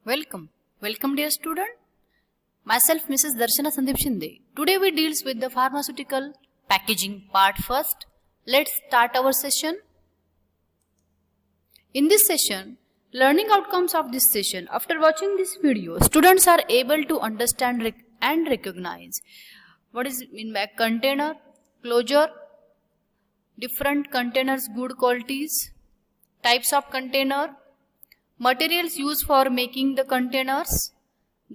Welcome dear student. Myself Mrs. Darshana Sandeep Shinde. Today we deals with the pharmaceutical packaging part first. Let's start our session. In this session, learning outcomes of this session. After watching this video, students are able to understand and recognize what is mean by container, closure, different containers, good qualities, types of container, materials used for making the containers,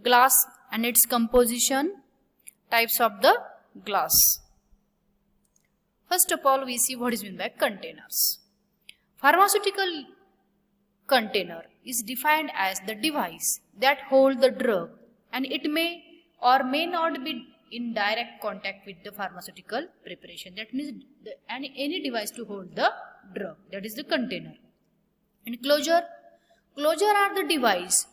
glass and its composition, types of the glass. First of all, we see what is meant by containers. Pharmaceutical container is defined as the device that holds the drug, and it may or may not be in direct contact with the pharmaceutical preparation. That means any device to hold the drug, that is the container. And closure are the device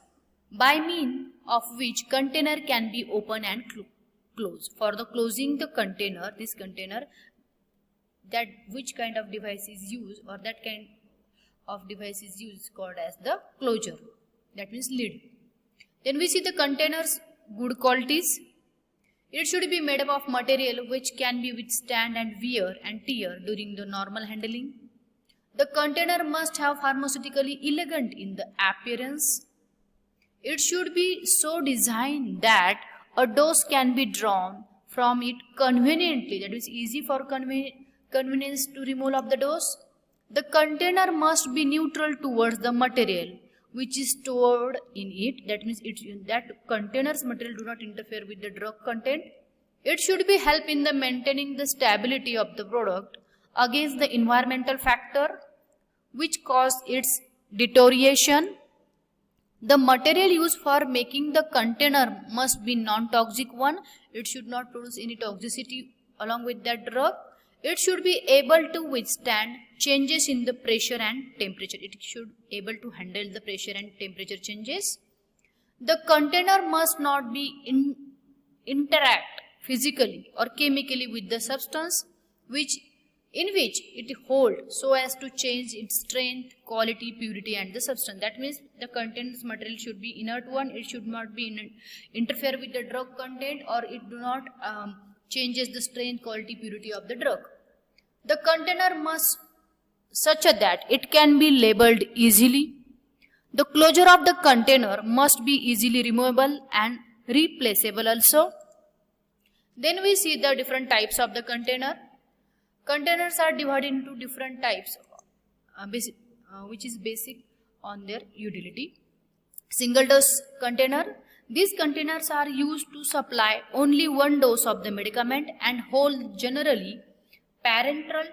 by means of which container can be opened and closed. For the closing the container, this container, that which kind of device is used, or that kind of device is used, called as the closure. That means lid. Then we see the container's good qualities. It should be made up of material which can be withstand and wear and tear during the normal handling. The container must have pharmaceutically elegant in the appearance. It should be so designed that a dose can be drawn from it conveniently. That is easy for convenience to remove of the dose. The container must be neutral towards the material which is stored in it. That means that container's material do not interfere with the drug content. It should be help in the maintaining the stability of the product against the environmental factor which cause its deterioration. The material used for making the container must be non-toxic one. It should not produce any toxicity along with that drug. It should be able to withstand changes in the pressure and temperature. It should be able to handle the pressure and temperature changes. The container must not be interact physically or chemically with the substance in which it holds, so as to change its strength, quality, purity and the substance. That means the contents material should be inert one. It should not be interfere with the drug content, or it do not changes the strength, quality, purity of the drug. The container must such that it can be labeled easily. The closure of the container must be easily removable and replaceable also. Then we see the different types of the container. Containers are divided into different types, which is basic on their utility. Single dose container. These containers are used to supply only one dose of the medicament and hold generally parenteral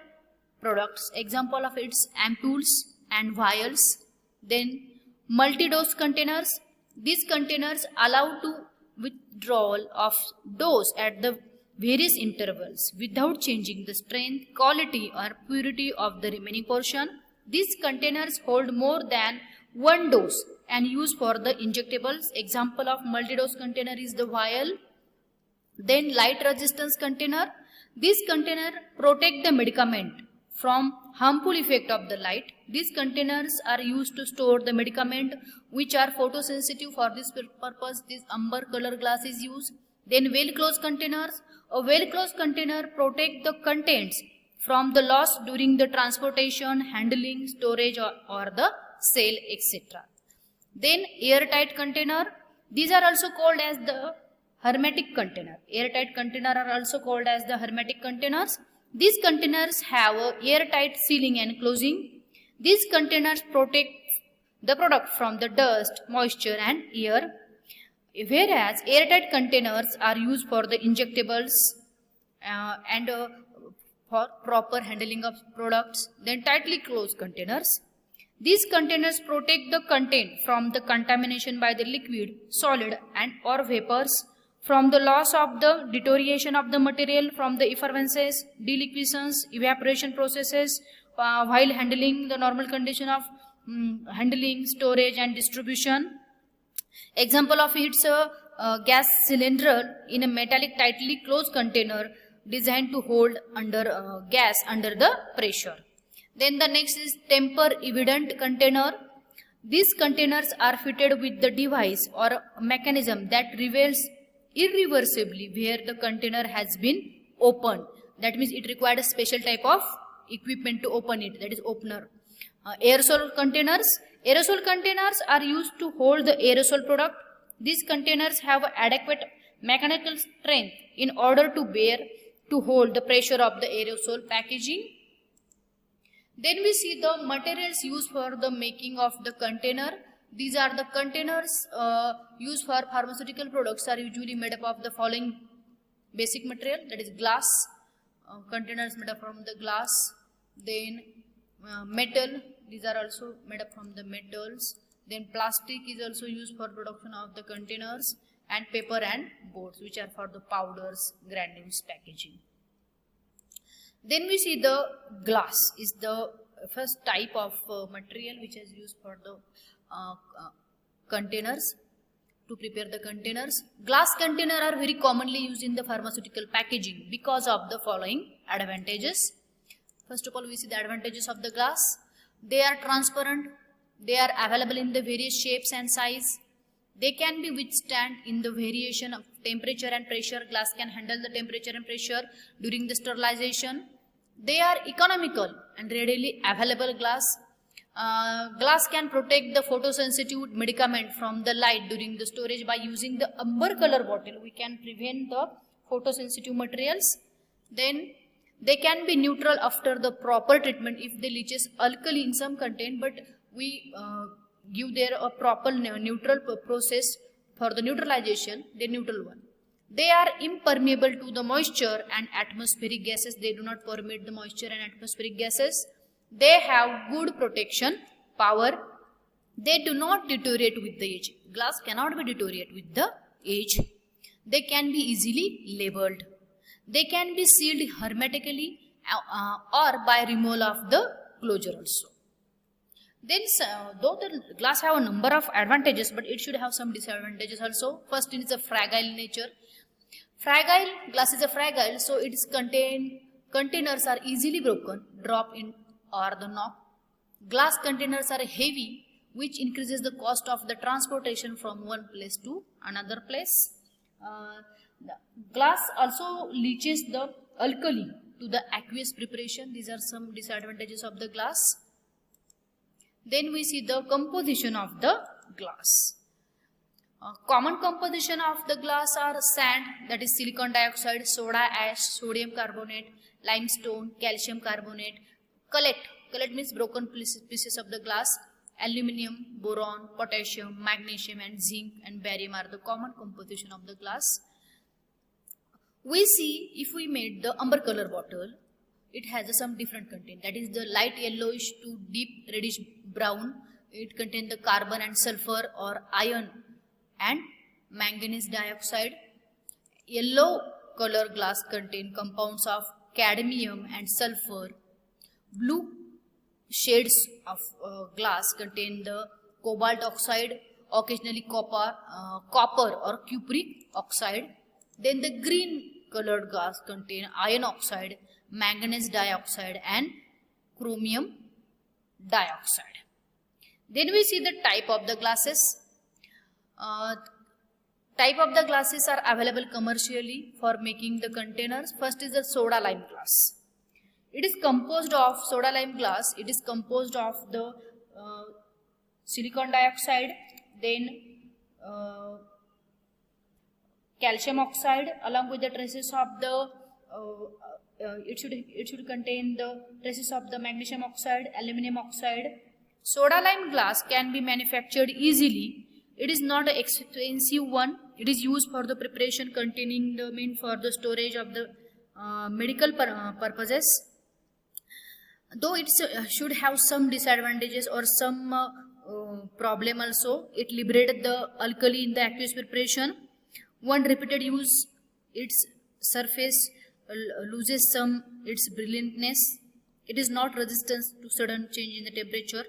products. Example of its ampoules and vials. Then multi-dose containers. These containers allow to withdrawal of dose at the various intervals without changing the strength, quality or purity of the remaining portion. These containers hold more than one dose and used for the injectables. Example of multi-dose container is the vial. Then light resistance container. These containers protect the medicament from harmful effect of the light. These containers are used to store the medicament which are photosensitive. For this purpose, this amber color glass is used. Then well-closed containers. A well-closed container protects the contents from the loss during the transportation, handling, storage or the sale, etc. Then airtight container. These are also called as the hermetic container. Airtight container are also called as the hermetic containers. These containers have a airtight sealing and closing. These containers protect the product from the dust, moisture and air. Whereas airtight containers are used for the injectables and for proper handling of products. Then tightly closed containers. These containers protect the content from the contamination by the liquid, solid and or vapors, from the loss of the deterioration of the material, from the effervescence, deliquescence, evaporation processes while handling the normal condition of handling, storage and distribution. Example of it's a gas cylinder in a metallic tightly closed container designed to hold under gas under the pressure. Then the next is tamper evident container. These containers are fitted with the device or mechanism that reveals irreversibly where the container has been opened. That means it required a special type of equipment to open it, that is opener. Aerosol containers. Aerosol containers are used to hold the aerosol product. These containers have adequate mechanical strength in order to hold the pressure of the aerosol packaging. Then we see the materials used for the making of the container. These are the containers used for pharmaceutical products are usually made up of the following basic material, that is glass. Containers made up from the glass. Then metal, these are also made up from the metals. Then plastic is also used for production of the containers, and paper and boards, which are for the powders, granules, packaging. Then we see the glass is the first type of material which is used for the containers, to prepare the containers. Glass containers are very commonly used in the pharmaceutical packaging because of the following advantages. First of all, we see the advantages of the glass. They are transparent. They are available in the various shapes and size. They can be withstand in the variation of temperature and pressure. Glass can handle the temperature and pressure during the sterilization. They are economical and readily available glass. Glass can protect the photosensitive medicament from the light during the storage. By using the amber color bottle, we can prevent the photosensitive materials. Then they can be neutral after the proper treatment if they leaches alkali in some content, but we give there a proper neutral process for the neutralization, the neutral one. They are impermeable to the moisture and atmospheric gases. They do not permeate the moisture and atmospheric gases. They have good protection power. They do not deteriorate with the age. Glass cannot be deteriorate with the age. They can be easily labeled. They can be sealed hermetically or by removal of the closure also. Then, though the glass have a number of advantages, but it should have some disadvantages also. First, it is a fragile nature. Glass is a fragile, so its containers are easily broken, drop in or the knock. Glass containers are heavy, which increases the cost of the transportation from one place to another place. Glass also leaches the alkali to the aqueous preparation. These are some disadvantages of the glass. Then we see the composition of the glass. Common composition of the glass are sand, that is silicon dioxide, soda ash, sodium carbonate, limestone, calcium carbonate. Cullet means broken pieces of the glass. Aluminium, boron, potassium, magnesium and zinc and barium are the common composition of the glass. We see if we made the amber color bottle, it has some different content, that is the light yellowish to deep reddish brown. It contains the carbon and sulfur or iron and manganese dioxide. Yellow color glass contain compounds of cadmium and sulfur. Blue shades of glass contain the cobalt oxide, occasionally copper or cupric oxide. Then the green colored glass contain iron oxide, manganese dioxide and chromium dioxide. Then we see the type of the glasses. Type of the glasses are available commercially for making the containers. First is the soda lime glass. It is composed of soda lime glass. It is composed of the silicon dioxide, then calcium oxide, along with the traces of the it should contain the traces of the magnesium oxide, aluminum oxide. Soda lime glass can be manufactured easily. It is not an expensive one. It is used for the preparation containing the for the storage of the medical purposes. Though it should have some disadvantages or some problem also, it liberated the alkali in the aqueous preparation. One repeated use, its surface loses some its brilliantness. It is not resistant to sudden change in the temperature.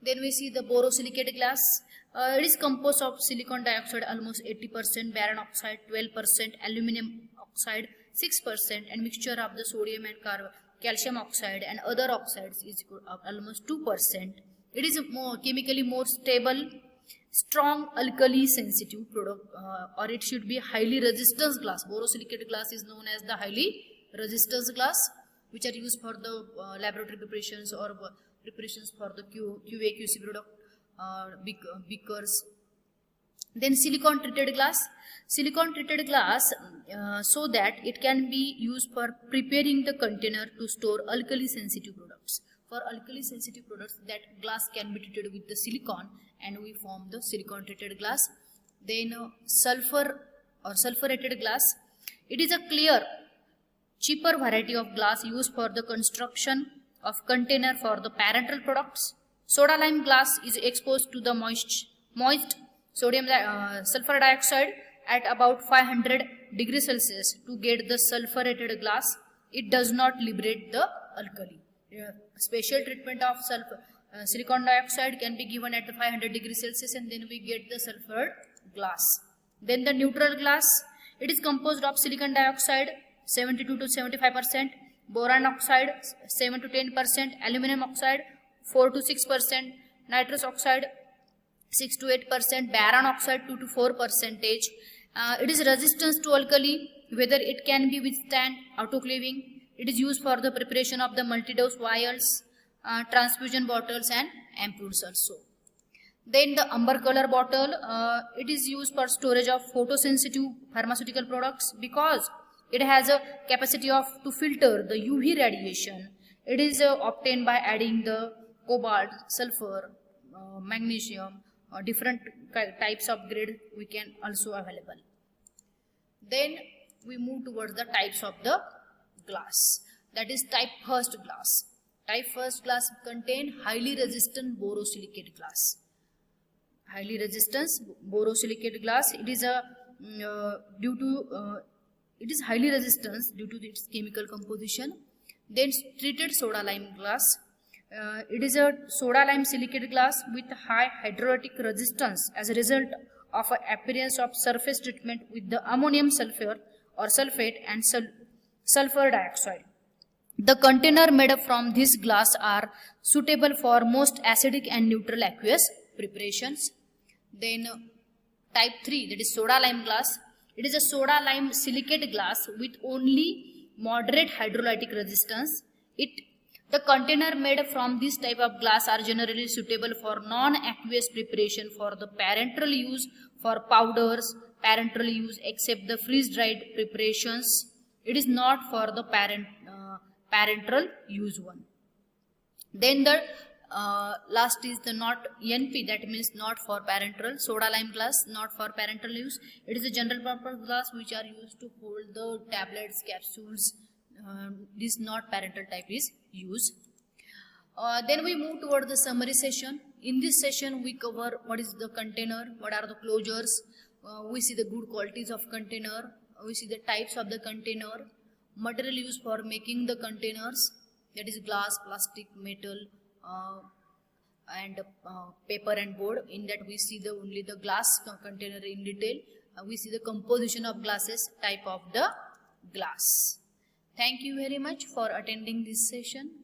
Then we see the borosilicate glass. It is composed of silicon dioxide almost 80%, boron oxide 12%, aluminum oxide 6%, and mixture of the sodium and calcium oxide and other oxides is almost 2%. It is more chemically more stable, strong alkali sensitive product, or it should be highly resistance glass. Borosilicate glass is known as the highly resistance glass, which are used for the laboratory preparations or preparations for the QA QC product, beakers. Then silicon treated glass. Silicon treated glass so that it can be used for preparing the container to store alkali sensitive products. For alkali sensitive products, that glass can be treated with the silicon and we form the silicon treated glass. Then sulfur or sulfurated glass. It is a clear, cheaper variety of glass used for the construction of container for the parenteral products. Soda lime glass is exposed to the moist sodium sulfur dioxide at about 500 degrees Celsius to get the sulfurated glass. It does not liberate the alkali. Special treatment of silicon dioxide can be given at 500 degrees Celsius and then we get the sulfur glass. Then the neutral glass, it is composed of silicon dioxide 72 to 75%, boron oxide 7 to 10%, aluminum oxide 4 to 6%, nitrous oxide 6 to 8%, boron oxide 2 to 4%. It is resistance to alkali, whether it can be withstand autoclaving. It is used for the preparation of the multi-dose vials, transfusion bottles and ampoules also. Then the amber color bottle, it is used for storage of photosensitive pharmaceutical products because it has a capacity to filter the UV radiation. It is obtained by adding the cobalt, sulfur, magnesium, different types of grade we can also available. Then we move towards the types of the glass, that is type first glass. Type first glass contain highly resistant borosilicate glass. Highly resistance borosilicate glass, it is a it is highly resistant due to its chemical composition. Then treated soda lime glass, it is a soda lime silicate glass with high hydrolytic resistance as a result of an appearance of surface treatment with the ammonium sulfur or sulfate and sulfur dioxide. The container made from this glass are suitable for most acidic and neutral aqueous preparations. Then type 3, that is soda lime glass. It is a soda lime silicate glass with only moderate hydrolytic resistance. The container made from this type of glass are generally suitable for non-aqueous preparation for the parenteral use, for powders, parenteral use except the freeze-dried preparations. It is not for the parenteral use one. Then the last is the not NP, that means not for parenteral. Soda lime glass, not for parenteral use. It is a general purpose glass which are used to hold the tablets, capsules. This not parenteral type is used. Then we move toward the summary session. In this session we cover what is the container, what are the closures, we see the good qualities of container, we see the types of the container, material used for making the containers, that is glass, plastic, metal, and paper and board. In that we see only the glass container in detail. We see the composition of glasses, type of the glass. Thank you very much for attending this session.